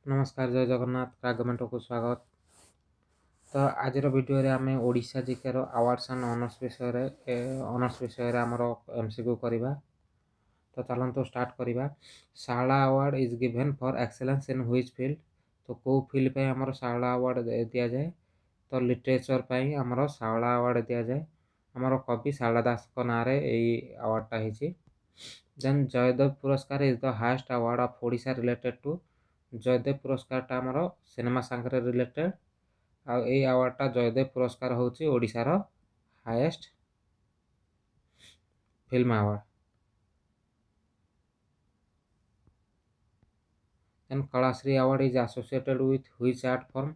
नमस्कार जय जगन्नाथ फ्रागमेंट को स्वागत। तो आज वीडियो रे आमे ओडिशा जिके रो अवार्ड्स एंड ऑनर्स विषय रे हमरो एमसीक्यू करबा। तो चलंतु स्टार्ट करबा। Sharda award is given for excellence in which field. तो को फील्ड पे हमरो शारदा अवार्ड दिया जाए। तो लिटरेचर पे हमरो शारदा अवार्ड दिया जाए। हमरो कवि शारदा दास को नारे एई अवार्ड टा हिची। Then Jayadev Puraskar is the highest award of Odisha related to. Jayadev Puraskar टा हमरो सिनेमा संगे रिलेटेड। आ एई अवार्ड टा जयदेव पुरस्कार होची ओडिशा रो highest film award. Then Kalashree award is associated with which art form.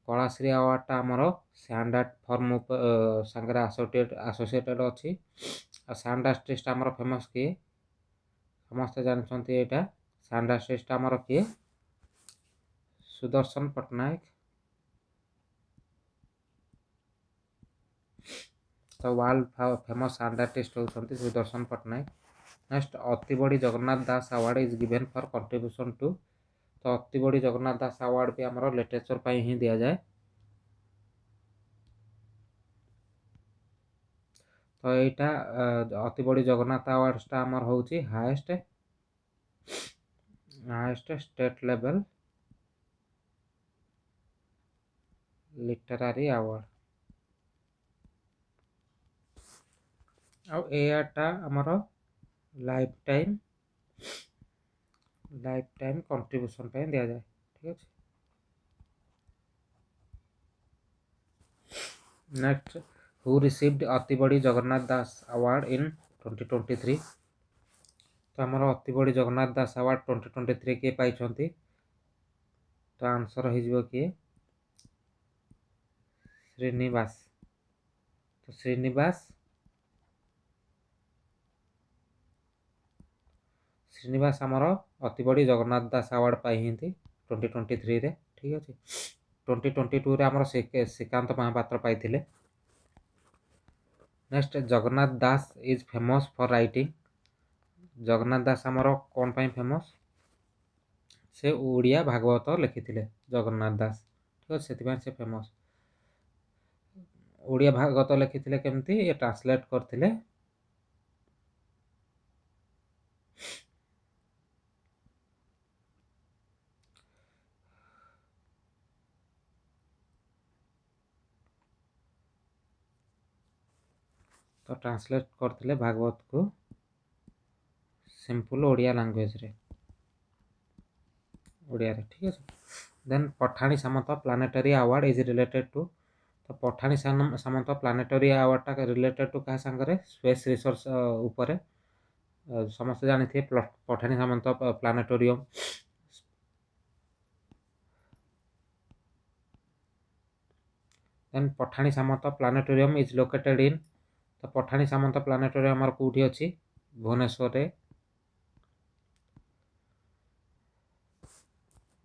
Kalashree award टा हमरो सैंड आर्ट फॉर्म संगे एसोसिएटेड अछि। आ सैंड आर्टिस्ट हमरो फेमस किए समस्त जानछंती एटा। सैंड आर्टिस्ट हमरो किए सुदर्शन पटनायक। तो वर्ल्ड फेमस सैंड आर्टिस्ट होचंती Sudarshan Pattnaik. Next Atibadi Jagannath Das award is given for contribution to. तो अति बड़ी जगन्नाथ दास अवार्ड भी हमरो लिटरेचर पे ही दिया जाए। तो एटा अति बड़ी जगन्नाथ अवार्ड टा हमर होची highest state level literary award. आ एटा हमर लाइफ टाइम कंट्रीब्यूशन पे दिया जाए। ठीक है। नेक्स्ट हु रिसीव्ड अति बड़ी जगन्नाथ दास अवार्ड इन 2023। तो हमर अति बड़ी जगन्नाथ दास अवार्ड 2023 के पाइछंती। तो आंसर हो जिवो कि श्रीनिवास। तो श्रीनिवास हमर अति बड़ी जगन्नाथ दास अवार्ड पाई हिंती 2023 रे। ठीक अछि। 2022 रे हमर श्रीकांत महापात्र पाइथिले। Next Jagannath Das is famous for writing. Jagannath Das हमर कोन पई फेमस से ओडिया भागवत लिखिथिले जगन्नाथ दास। ठीक अछि। सेति से फेमस ओडिया भागवत लिखिथिले केमती ये ट्रांसलेट करथिले। तो ट्रांसलेट करथिले भागवत को सिंपल ओडिया लैंग्वेज रे ओडिया रे। ठीक है। Then Pathani Samanta planetary award is related to. तो पठानी सामंत प्लानेटरी अवार्ड टा रिलेटेड टू कहा संगरे स्पेस रिसर्च ऊपर समस्त जानी थे Pathani Samanta planetarium. Then Pathani Samanta planetarium is located in. तो पठानी सामंत प्लानेटोरियम हमर कोठी अछि भुवनेश्वर रे।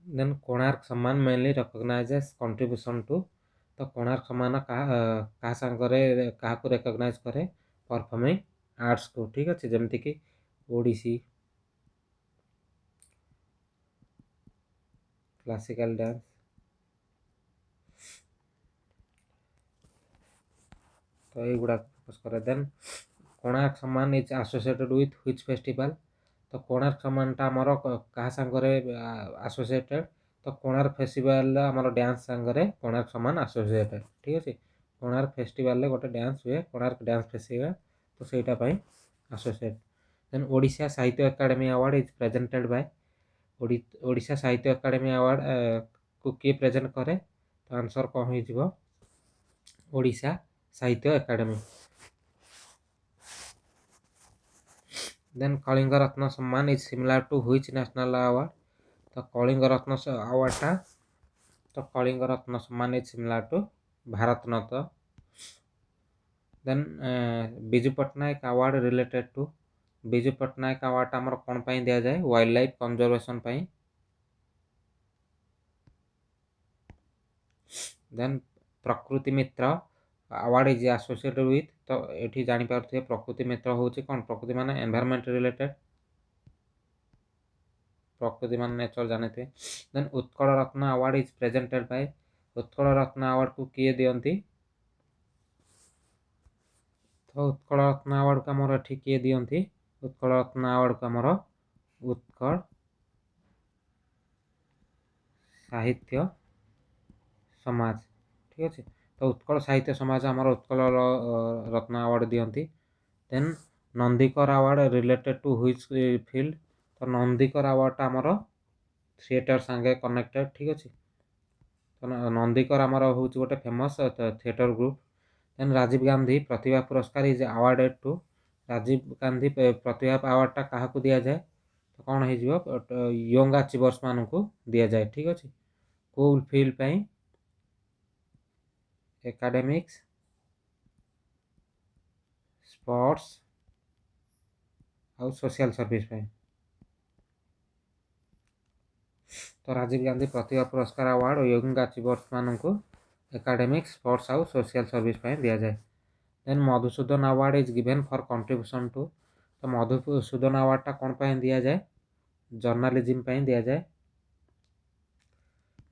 देन कोणार्क सम्मान मेनली रिकॉग्नाइजेस कंट्रीब्यूशन टू। तो कोणार्क सम्मान कहा संगरे कहा को रिकॉग्नाइज करे परफॉर्मिंग आर्ट्स को। ठीक अछि। जेमति कि ओडिसी क्लासिकल डांस। तो ये गुड़ा फोकस करे। देन कोणार्क सम्मान is associated with which festival. तो कोणार्क सम्मान टा हमर कहा संगरे एसोसिएटेड। तो कोणार्क फेस्टिवल हमर डांस संगरे कोणार्क सम्मान एसोसिएटेड। ठीक अछि। कोणार्क फेस्टिवल ले गोटे डांस हुए कोणार्क डांस फेस्टिवल। तो सेटा पई एसोसिएट। देन ओडिशा साहित्य academy award is presented bye. Odisha साहित्य एकेडमी अवार्ड को के प्रेजेंट करे। तो आंसर कौन हो जिवो ओडिशा साहित्य academy. Then Kalinga Ratna Samman is similar to which national award. तो कलिंग रत्न अवार्ड टा तो Kalinga Ratna Samman is similar to Bharat Ratna. Then Biju Patnaik award related to. Biju Patnaik award हमर कोन पई दिया जाए वाइल्ड लाइफ कंजर्वेशन पई। Then Prakriti Mitra award is associated with. तो एठी जानि पारथि प्रकृति मित्र होची कोन प्रकृति माने एनवायरनमेंट रिलेटेड। प्रकृति मान नेचर जानते। Then Utkal Ratna award is presented by Utkal Ratna award को किए दियंती तो उत्कल रत्न अवार्ड को आमर एठी किए दियंती उत्कल रत्न अवार्ड को आमर उत्कल साहित्य समाज ठीक अच्छे। तो उत्कल साहित्य समाज आमर उत्कल रत्न अवार्ड दियंती। Then Nandikar award related to which field तो नंदीकर अवार्ड आमर थिएटर सांगे कनेक्टेड ठीक अच्छे। तो नंदीकर आमर हूँ गोटे famous theatre group. Then Rajiv Gandhi Pratibha पुरस्कार is awarded to Rajiv Gandhi Pratibha अवार्डटा क्या दि जाए तो कौन हो यंग अचीवर्स मान को दि जाए ठीक अच्छे। कोल फील्ड पाई एकेडमिक्स स्पोर्ट्स आउ सोशल सर्विस पाई। तो राजीव गांधी प्रतिभा पुरस्कार अवार्ड यंग अचीवर्स मान को एकेडमिक्स स्पोर्ट्स आउ सोशल सर्विस पाई दि जाए। Then Madhusudan award is given for contribution to तो मधुसूदन अवार्डटा कौन पाई दि जाए जर्नालिज्म पाई दि जाए।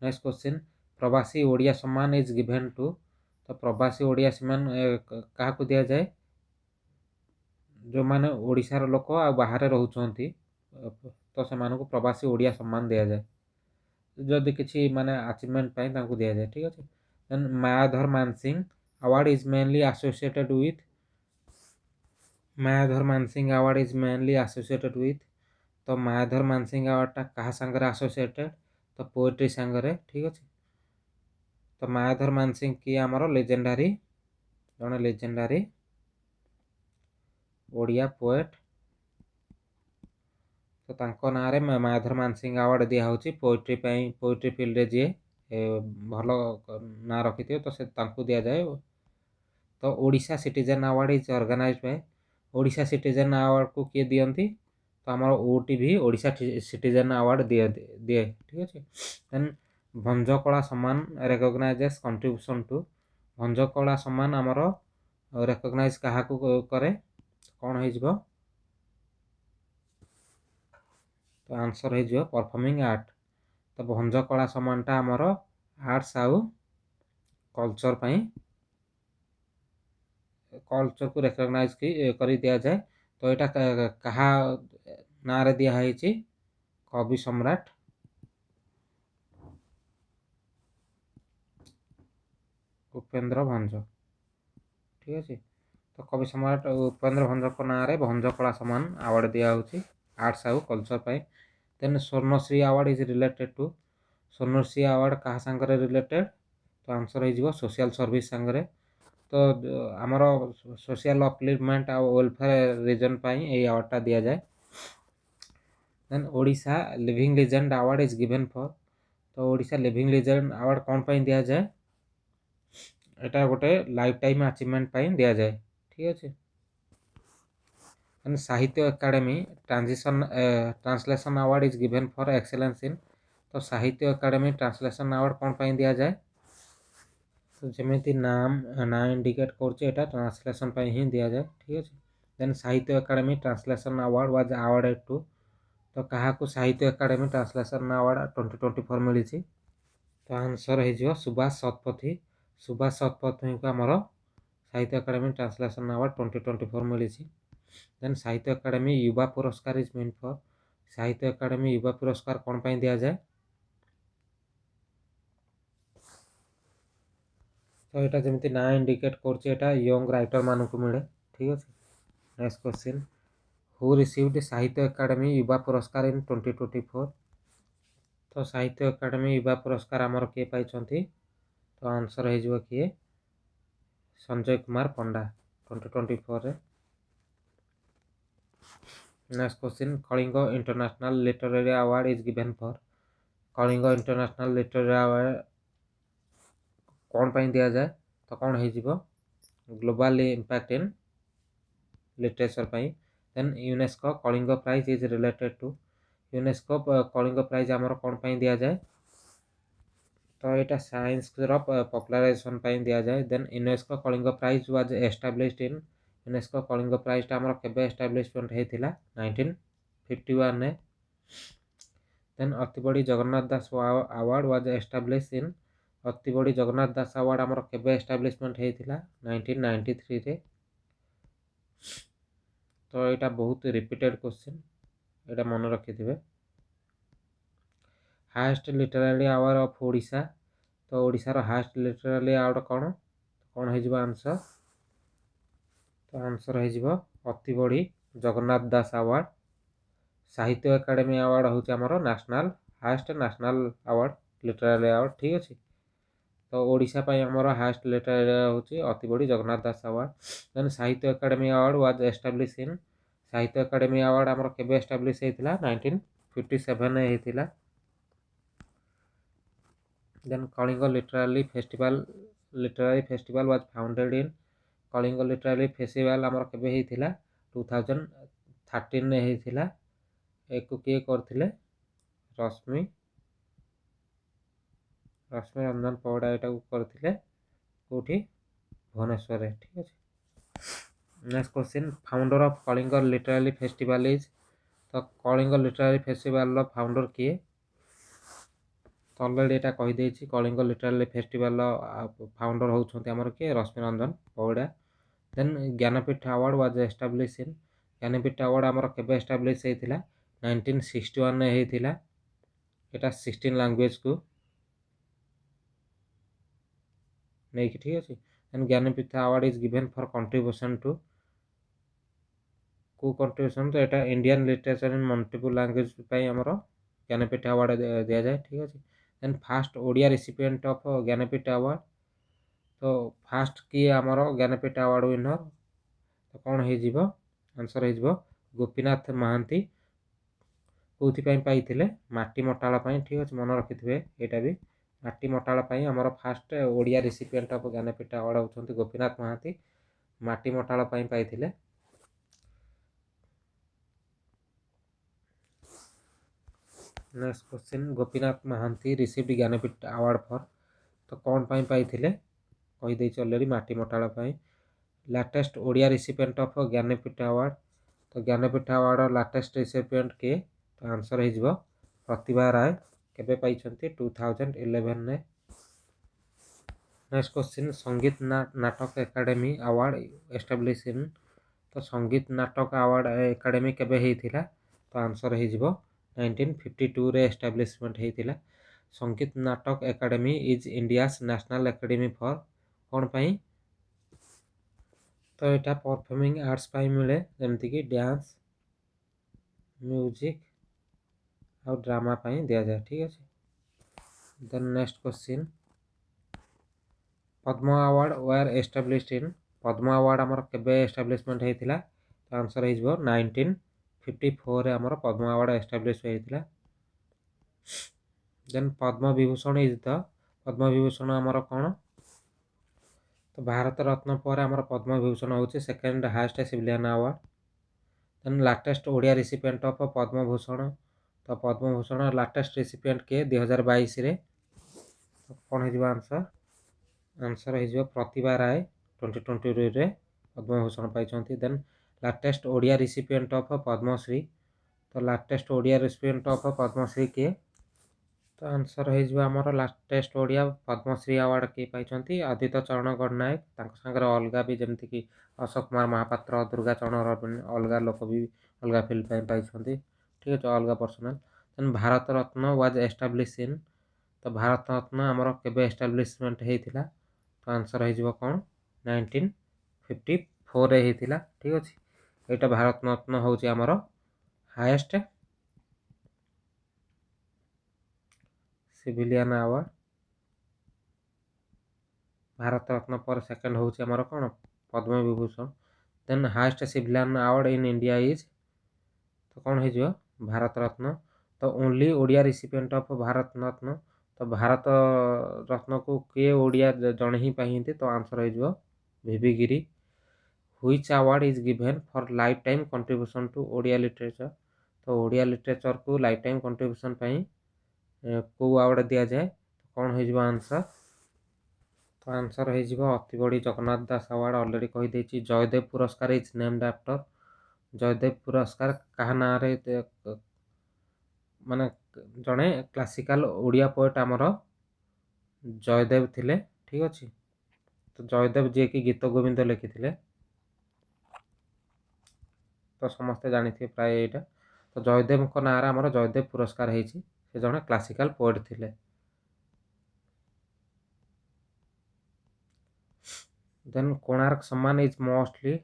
नेक्स्ट क्वेश्चन प्रवासी ओडिया सम्मान इज गिवेन टू तो प्रवासी ओडिया सम्मान क्या दि जाए जो माने ओडिशार लोक आ बाहर रोचंती तो से मानको प्रवासी ओडिया सम्मान दि जाए जदि किसी माने अचीवमेंट पाई तांको दि जाए ठीक अच्छे। Then Mayadhar Mansingh award is mainly associated with Mayadhar Mansingh award is mainly associated with तो मायाधर मानसिंह अवार्डटा क्या सांगरे एसोसिएटेड तो पोएट्री सांगरे ठीक अच्छे। तो मायाधर मानसिंह किए आमर लेजेंडारी जड़े लेजेंडारी ओडिया पोएट तो तांको नारे मायाधर मानसिंह अवार्ड दिया होची पोएट्री पोएट्री फील्ड रे जे भल ना रखी तो से तांको दिया जाए। तो Odisha citizen award is organised by Odisha citizen award को किए दियंती तो आमर ओटीवी ओडिशा सिटीजन अवार्ड दिए दिए ठीक अच्छे। देन भंजकला सम्मान रिकॉग्नाइजेस कंट्रीब्यूशन टू भंजकला सम्मान आमर रिकॉग्नाइज क्या करे कौन हो तो आंसर हो परफॉर्मिंग आर्ट तो भंजकला सम्मानटा आमर आर्ट्स आउ कल्चर कल्चर को रिकॉग्नाइज कर दि जाए। तो यहाँ क्या ना रे दिखाई कवि सम्राट उपेंद्र भंज ठीक अच्छे। तो कवि सम्राट उपेंद्र भंज को ना रे भंजकला सम्मान अवार्ड दिया आर्ट्स आउ कल्चर पाई। Then Swarnashree award is related to Swarnashree award क्या सांगरे रिलेटेड तो आंसर हो सोशल सर्विस सांगरे। तो आमर सोशल अपलिफ्टमेंट आ वेलफेयर रीजन पाई ए अवार्डटा दि जाए। Then Odisha living legend award is given for तो ओडिशा लिविंग लीजेंड अवार्ड कौन पाई दि जाए एटा गोटे लाइफ टाइम अचीवमेंट पाई दि जाए ठीक अच्छे। साहित्य Akademi translation award is given for excellence इन तो साहित्य एकाडेमी ट्रांसलेशन अवार्ड कौन पाई दि जाए तो जमी नाम ना इंडिकेट कर ट्रांसलेशन ही दि जाए ठीक अच्छे। Then Sahitya Akademi translation award was awarded to तो क्या साहित्य एकाडेमी ट्रांसलेशन अवार्ड 2024 मिली तो आंसर हो सुभाष शतपथी सुभाष शतपथी को आमर साहित्य एकाडेमी ट्रांसलेशन अवार्ड 2024 मिली। देन साहित्य एकाडेमी युवा पुरस्कार इज मीन फॉर साहित्य एकाडेमी युवा पुरस्कार कौन पाई दि जाए तो यहाँ जमी ना इंडिकेट कर यंग राइटर मान को मिले ठीक अच्छे। नेक्स्ट क्वेश्चन हु रिसीव्ड साहित्य एकाडेमी युवा पुरस्कार इन 2024 तो साहित्य एकाडेमी युवा पुरस्कार आमर किए पाई तो आंसर हो किए संजय कुमार पंडा 2024 रे। Next question Kalinga international literary award is given for Kalinga international literary award कौन पाई दि जाए तो कौन हो ग्लोबल इंपैक्ट इन लिटरेचर पाई। Then UNESCO Kalinga prize is related to UNESCO Kalinga prize आमर कौन पाई दि जाए तो यहाँ साइंस पॉपुलाराइजेशन पाई दि जाए। Then UNESCO Kalinga prize was established in UNESCO Kalinga प्राइजटा आमर केबे एस्टाब्लिशमेंट होता 1951 ने। Then Atibadi Jagannath Das award was establish in Atibadi Jagannath Das award आमर केबे एस्टाब्लिशमेंट होता 1993 रे। तो यहाँ बहुत रिपीटेड क्वेश्चन यहाँ मन रखिथे। Highest literary award of Odisha तो ओडिशार हाएस्ट लिटरेरी अवार्ड कौन कौन हो आंसर तो आंसर हो Atibadi Jagannath Das award. Sahitya academy award हूँ आमर national highest national award literary award ठीक अच्छे। तो ओडिशा आमर हाएस्ट लिटरेरी हूँ Atibadi Jagannath Das award. Then Sahitya academy award was establish in Sahitya academy award आमर केबे एस्टाब्लिश होता 1957 होता। Then Kalinga literary festival was founded in Kalinga literary festival आमर केबे होता 2013 होता। एक किए करथिले रश्मि रंजन पौड़ा यहाँ करथिले कोठी भुवनेश्वर ठीक अच्छे। Next question founder of Kalinga literary festival is तो कलिंग लिटरेरी फेस्टिवल फाउंडर किए तो अलरेडी यहाँ कहीदे कलिंग लिटरेरी फेस्टिवल फाउंडर होउछन्ति हमर किए Rashmi Ranjan Parida. Then Jnanpith award was establish in Jnanpith award आमर केबे एस्टाब्लिश होता 1961 होता। यहाँ 16 लैंग्वेज को नहीं कि ठीक अच्छे। Then Jnanpith award is given for contribution to को कंट्रीब्यूशन तो यहाँ Indian literature in multiple language आमर ज्ञानपीठ अवार्ड दि जाए ठीक अच्छे। Then first Odia recipient of Jnanpith award तो फास्ट किए आमर ज्ञानपीठ अवार्ड विनर तो कौन हो आंसर हो गोपीनाथ महांती कौन पाई माटी मटाल ठीक अच्छे मन रखिथे यहाँ भी माटी मटाल आमर first Odia recipient of Jnanpith award होउछन्ति गोपीनाथ महांती माटी मटाल पाई। Next question Gopinath Mohanty received Jnanpith award for तो कौन पाई कहीदे already Mati Matal latest Odia recipient of Jnanpith award तो ज्ञानपीठ अवार्ड लाटेस्ट रिसिपिएंट किए तो आंसर हो प्रतिभा राय केबे पाई 2011 ने। नेक्स्ट क्वेश्चन संगीत Natak academy award establish in तो संगीत नाटक अवार्ड एकाडेमी केबे होता तो आंसर हो 1952 रे एस्टाब्लिशमेंट होता। Sangeet Natak Akademi is India's national academy for कौन पाई तो यहाँ परफॉर्मिंग आर्ट्स पाई मिले जमीक डांस म्यूजिक और ड्रामा पाई दि जाए ठीक अच्छे। Then next question Padma award were established in Padma award आमर केबे एस्टाब्लिशमेंट होता तो आंसर हो 1954 रे आमर पद्म अवार्ड एस्टाब्लिश होता। Then Padma Vibhushan is the Padma Vibhushan आमर कौन तो भारत रत्न पर आमर पद्म विभूषण हूँ second highest civilian award. Then latest Odia recipient of Padma Bhushan तो पद्म भूषण लाटेस्ट रिसिपिएंट किए 2022 रे तो कौन हो आंसर आंसर हो प्रतिभा राय 2022 रे पद्म भूषण पाई। Then latest Odia recipient of Padmashri तो latest Odia recipient of Padmashri किए तो आंसर हो आमर लाटेस्ट ओडिया पद्मश्री अवार्ड किए पाई आदित्य चरण गणनायक सागर अलग भी जमीक अशोक कुमार महापात्र दुर्गा चरण अलग लोक भी अलग फिल्म पाई ठीक अच्छे अलग पर्सनाल। Then Bharat Ratna was establish in तो भारत रत्न आमर केबे एस्टाब्लिशमेंट होता तो आंसर हो कौन 1954 रे होता ठीक अच्छे। यहाँ भारत रत्न हूँ आमर highest civilian award Bharat Ratna पर सेकेंड हूँ आमर कौन Padma Vibhushan. Then highest civilian award in India is तो कौन हो भारत रत्न तो only Odia recipient of Bharat Ratna तो भारत रत्न को किए ओडिया जड़े ही पाई तो आंसर हो V V Giri. Which award is given for lifetime contribution to Odia literature तो ओडिया लिटरेचर को लाइफ टाइम कंट्रीब्यूशन को अवार्ड दि जाए तो कौन हो आंसर तो आंसर हो अतिबड़ी जगन्नाथ दास अवार्ड अलरेडी कहीदे Jayadev Puraskar is named after Jaydev पुरस्कार क्या ना ମାନେ ଜଣେ କ୍ଲାସିକାଲ ଓଡ଼ିଆ ପୋଏଟ୍ ଆମର ଜୟଦେବ ଥିଲେ। ଠିକ୍ ଅଛି। ତ ଜୟଦେବ ଯିଏକି ଗୀତ ଗୋବିନ୍ଦ ଲେଖିଥିଲେ, ତ ସମସ୍ତେ ଜାଣିଥିବେ ପ୍ରାୟ ଏଇଟା। ତ ଜୟଦେବଙ୍କ ନାଁରେ ଆମର ଜୟଦେବ ପୁରସ୍କାର ହେଇଛି। ସେ ଜଣେ କ୍ଲାସିକାଲ ପୋଏଟ୍ ଥିଲେ। ଦେନ୍ କୋଣାର୍କ ସମ୍ମାନ is mostly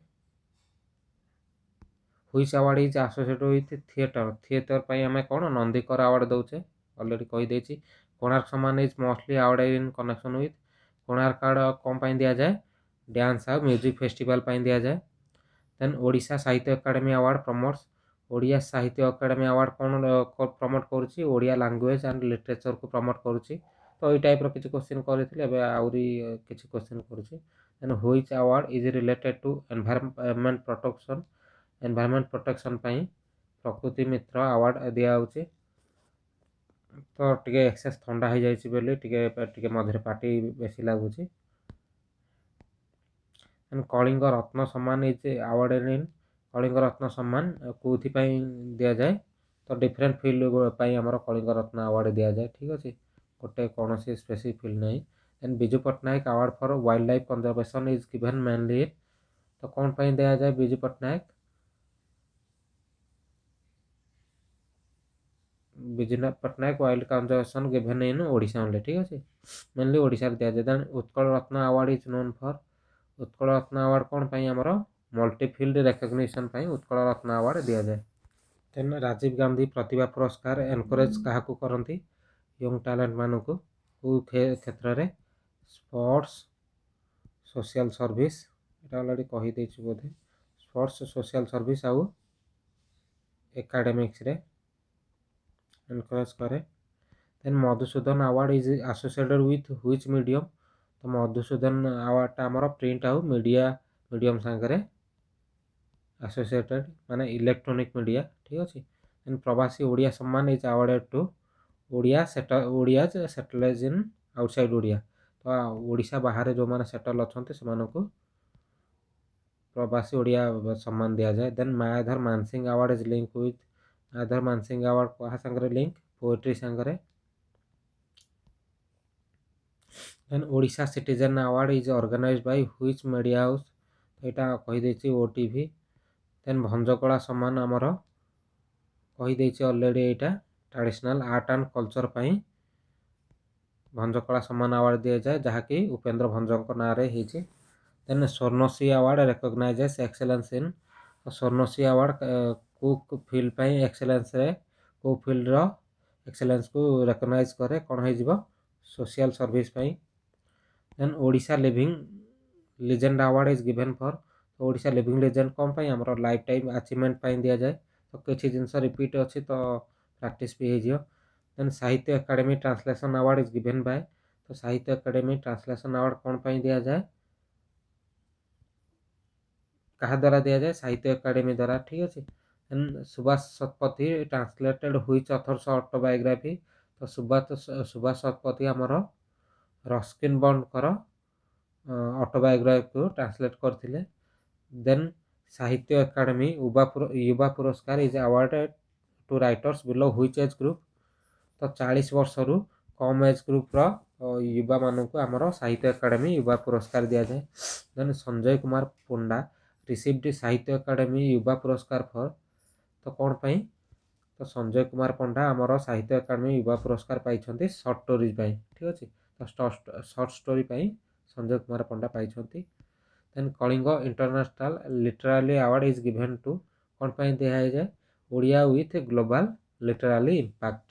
which award is associated with theatre. Theatre ପାଇଁ ଆମେ କ'ଣ ନନ୍ଦିକର ଆୱାର୍ଡ଼ ଦେଉଛେ, ଅଲରେଡ଼ି କହିଦେଇଛି। କୋଣାର୍କ ସମ୍ମାନ is mostly award in connection with. Konark award କ'ଣ ପାଇଁ ଦିଆଯାଏ? ଡ୍ୟାନ୍ସ ଆଉ ମ୍ୟୁଜିକ୍ ଫେଷ୍ଟିଭାଲ ପାଇଁ ଦିଆଯାଏ। ଦେନ୍ ଓଡ଼ିଶା ସାହିତ୍ୟ ଏକାଡେମୀ ଆୱାର୍ଡ଼ ପ୍ରମୋଟ୍ସ। ଓଡ଼ିଆ ସାହିତ୍ୟ ଏକାଡେମୀ ଆୱାର୍ଡ଼ କ'ଣ ପ୍ରମୋଟ୍ କରୁଛି? ଓଡ଼ିଆ ଲାଙ୍ଗୁଏଜ୍ ଆଣ୍ଡ ଲିଟରେଚରକୁ ପ୍ରମୋଟ୍ କରୁଛି। ତ ଏଇ ଟାଇପ୍ର କିଛି କୋଶ୍ଚିନ୍ କରିଥିଲି, ଏବେ ଆହୁରି କିଛି କୋଶ୍ଚିନ୍ କରୁଛି। Then which award is related to environment protection. Environment protection ପାଇଁ ପ୍ରକୃତି ମିତ୍ର ଆୱାର୍ଡ଼ ଦିଆହେଉଛି। ତ ଟିକେ ଏକ୍ସେସ୍ ଥଣ୍ଡା ହେଇଯାଇଛି ବୋଲି ଟିକେ ମଝିରେ ପାଟି ବେଶୀ ଲାଗୁଛି। କଳିଙ୍ଗ ରତ୍ନ ସମ୍ମାନ ଇଜ୍ ଆୱାର୍ଡ଼େଡ୍ ଇନ୍। କଳିଙ୍ଗ ରତ୍ନ ସମ୍ମାନ କେଉଁଥିପାଇଁ ଦିଆଯାଏ? ତ ଡିଫରେଣ୍ଟ ଫିଲ୍ଡ ପାଇଁ ଆମର କଳିଙ୍ଗ ରତ୍ନ ଆୱାର୍ଡ଼ ଦିଆଯାଏ। ଠିକ୍ ଅଛି, ଗୋଟେ କୌଣସି ସ୍ପେସିଫିକ୍ ଫିଲ୍ଡ ନାହିଁ। Then Biju Patnaik award for wildlife conservation is given mainly. ତ କ'ଣ ପାଇଁ ଦିଆଯାଏ Biju Patnaik? Biju Patnaik wild conservation given in Odisha only. ଠିକ୍ ଅଛି, ମେନଲି ଓଡ଼ିଶାରେ ଦିଆଯାଏ। Then Utkal Ratna award is known for. Utkal Ratna award କ'ଣ ପାଇଁ? ଆମର ମଲ୍ଟି ଫିଲ୍ଡ ରେକଗ୍ନିସନ୍ ପାଇଁ ଉତ୍କଳ ରତ୍ନ ଆୱାର୍ଡ଼ ଦିଆଯାଏ। ଦେନ୍ ରାଜୀବ ଗାନ୍ଧୀ ପ୍ରତିଭା ପୁରସ୍କାର ଏନକରେଜ୍ କାହାକୁ କରନ୍ତି? ୟଙ୍ଗ ଟ୍ୟାଲେଣ୍ଟ ମାନଙ୍କୁ। କେଉଁ କ୍ଷେତ୍ରରେ? ସ୍ପୋର୍ଟସ୍, ସୋସିଆଲ ସର୍ଭିସ୍, ଏଇଟା ଅଲରେଡ଼ି କହିଦେଇଛି ବୋଧେ। ସ୍ପୋର୍ଟସ୍, ସୋସିଆଲ ସର୍ଭିସ୍ ଆଉ ଏକାଡେମିକ୍ସରେ ଏନକରେଜ୍ କରେ। Then Madhusudan award is associated with which medium? ତ ମଧୁସୂଦନ ଆୱାର୍ଡ଼ଟା ଆମର ପ୍ରିଣ୍ଟ ଆଉ ମିଡ଼ିୟମ୍ ସାଙ୍ଗରେ ଆସୋସିଏଟେଡ୍, ମାନେ ଇଲେକ୍ଟ୍ରୋନିକ୍ ମିଡ଼ିଆ। ଠିକ୍ ଅଛି। ଦେନ୍ Prabasi Odia Samman is awarded to Odias settled in outside Odia. ତ ଓଡ଼ିଶା ବାହାରେ ଯେଉଁମାନେ ସେଟଲ୍ ଅଛନ୍ତି ସେମାନଙ୍କୁ ପ୍ରବାସୀ ଓଡ଼ିଆ ସମ୍ମାନ ଦିଆଯାଏ। Then Mayadhar Mansingh award is link with. Mayadhar Mansingh award କାହା ସାଙ୍ଗରେ ଲିଙ୍କ? ପୋଏଟ୍ରି ସାଙ୍ଗରେ। Then Odisha citizen award is organised by which media house? ଏଇଟା କହିଦେଇଛି OTV। ଦେନ୍ ଭଞ୍ଜକଳା ସମ୍ମାନ ଆମର କହିଦେଇଛି ଅଲରେଡ଼ି, ଏଇଟା ଟ୍ରାଡ଼ିସନାଲ୍ ଆର୍ଟ ଆଣ୍ଡ କଲଚର୍ ପାଇଁ ଭଞ୍ଜକଳା ସମ୍ମାନ ଆୱାର୍ଡ଼ ଦିଆଯାଏ, ଯାହାକି ଉପେନ୍ଦ୍ର ଭଞ୍ଜଙ୍କ ନାଁରେ ହେଇଛି। ଦେନ୍ ସ୍ୱର୍ଣ୍ଣଶ୍ରୀ ଆୱାର୍ଡ଼ ରେକଗ୍ନାଇଜେସ୍ ଏକ୍ସେଲେନ୍ସ ଇନ୍। ସ୍ୱର୍ଣ୍ଣଶ୍ରୀ ଆୱାର୍ଡ଼ କେଉଁ ଫିଲ୍ଡ ପାଇଁ ଏକ୍ସେଲେନ୍ସରେ, କେଉଁ ଫିଲ୍ଡର ଏକ୍ସେଲେନ୍ସକୁ ରେକଗ୍ନାଇଜ୍ କରେ? କ'ଣ ହେଇଯିବ? ସୋସିଆଲ ସର୍ଭିସ୍ ପାଇଁ। Then Odisha living legend award is given for. Odisha living legend କ'ଣ ପାଇଁ? ଆମର ଲାଇଫ୍ ଟାଇମ୍ ଆଚିଭମେଣ୍ଟ ପାଇଁ ଦିଆଯାଏ। ତ କିଛି ଜିନିଷ ରିପିଟ୍ ଅଛି ତ ପ୍ରାକ୍ଟିସ୍ ବି ହେଇଯିବ। Then Sahitya Akademi translation award is given by. ତ ସାହିତ୍ୟ ଏକାଡେମୀ ଟ୍ରାନ୍ସଲେସନ୍ ଆୱାର୍ଡ଼ କ'ଣ ପାଇଁ ଦିଆଯାଏ? କାହା ଦ୍ୱାରା ଦିଆଯାଏ? ସାହିତ୍ୟ ଏକାଡେମୀ ଦ୍ୱାରା। ଠିକ୍ ଅଛି। Then Subhash Satpathy translated which authors autobiography? ତ ସୁଭାଷ ଶତପଥୀ ଆମର ରସ୍କିନ୍ ବଣ୍ଡଙ୍କର ଅଟୋବାୟୋଗ୍ରାଫିକୁ ଟ୍ରାନ୍ସଲେଟ୍ କରିଥିଲେ। ଦେନ୍ Sahitya Akademi Yuva Puraskar is awarded to writers below which age group? ତ 40 ବର୍ଷରୁ କମ୍ ଏଜ୍ ଗ୍ରୁପ୍ର युवाମାନଙ୍କୁ ଆମର ସାହିତ୍ୟ ଏକାଡେମୀ युवा ପୁରସ୍କାର ଦିଆଯାଏ। ଦେନ୍ ସଞ୍ଜୟ କୁମାର ପଣ୍ଡା ରିସିଭ୍ଡ ସାହିତ୍ୟ ଏକାଡେମୀ युवा ପୁରସ୍କାର ଫର୍? ତ କ'ଣ ପାଇଁ? ତ ସଞ୍ଜୟ କୁମାର ପଣ୍ଡା ଆମର ସାହିତ୍ୟ ଏକାଡେମୀ युवा ପୁରସ୍କାର ପାଇଛନ୍ତି ସର୍ଟ ଷ୍ଟୋରି ପାଇଁ। ଠିକ୍ ଅଛି, ତ ସର୍ଟ ଷ୍ଟୋରି ପାଇଁ ସଞ୍ଜୟ କୁମାର ପଣ୍ଡା ପାଇଛନ୍ତି। Then Kalinga international literary award is given to? କ'ଣ ପାଇଁ ଦିଆଯାଏ? Odia with global literary impact.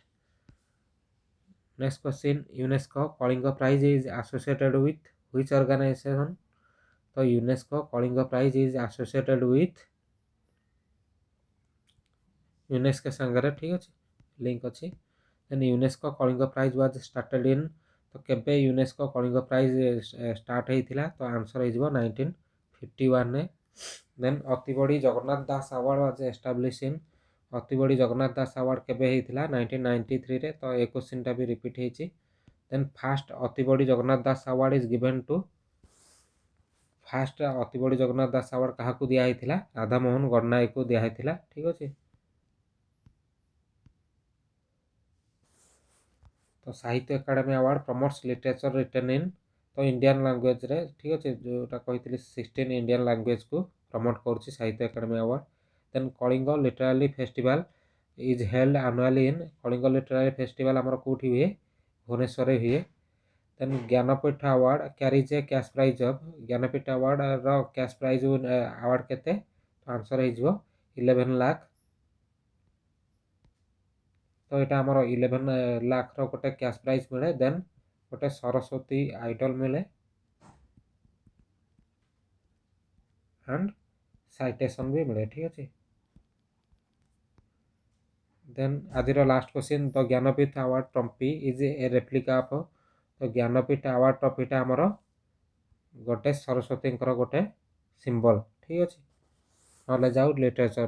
Next question, UNESCO Kalinga prize is associated with which organisation? ତ UNESCO Kalinga prize is associated with UNESCO ସାଙ୍ଗରେ। ଠିକ୍ ଅଛି, ଲିଙ୍କ ଅଛି। Then UNESCO Kalinga prize was started in? ତ କେବେ ୟୁନେସ୍କୋ କଳିଙ୍ଗ ପ୍ରାଇଜ୍ ଷ୍ଟାର୍ଟ ହେଇଥିଲା? ତ ଆନ୍ସର୍ ହେଇଯିବ 1951ରେ। Then Atibadi Jagannath Das award was establish in? Atibadi Jagannath Das award କେବେ ହେଇଥିଲା? 1993ରେ। ତ ଏ କୋଶ୍ଚିନ୍ଟା ବି ରିପିଟ୍ ହେଇଛି। Then first Atibadi Jagannath Das award is given to? First Atibadi Jagannath Das award କାହାକୁ ଦିଆହେଇଥିଲା? ରାଧାମୋହନ ଗଡ଼ନାୟକକୁ ଦିଆହେଇଥିଲା। ଠିକ୍ ଅଛି। तो Sahitya academy award promotes literature written in तो इंडियन लैंग्वेज रे ठीक अच्छे जोटा कही 16 इंडियन लैंग्वेज को प्रमोट कर Sahitya academy award then Kalinga literary festival is held annually in Kalinga literary festival आमर कौटी हुए भुवनेश्वर हुए then Jnanpith award carries a cash prize of Jnanpith award रो कैश प्राइज अवार्ड केते आंसर हो 11 लाख तो यहाँ आमर 11 लाख रो गोटे कैश प्राइज मिले देन गोटे सरस्वती आइडल मिले एंड साइटेशन भी मिले ठीक अच्छे देन आज last question the Jnanpith award trophy is a replica of तो ज्ञानपीठ अवार्ड ट्रॉफीटा आमर गोटे सरस्वती गोटे सिंबल ठीक अच्छे ना जाऊ लिटरेचर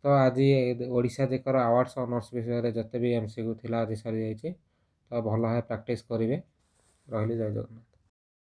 तो आज ओडिशा जेकर अवार्ड्स ऑनर्स विषय जिते भी एमसीक्यू थिला आज सरी जाइए तो भल है प्रैक्टिस करेंगे रही जय जगन्नाथ।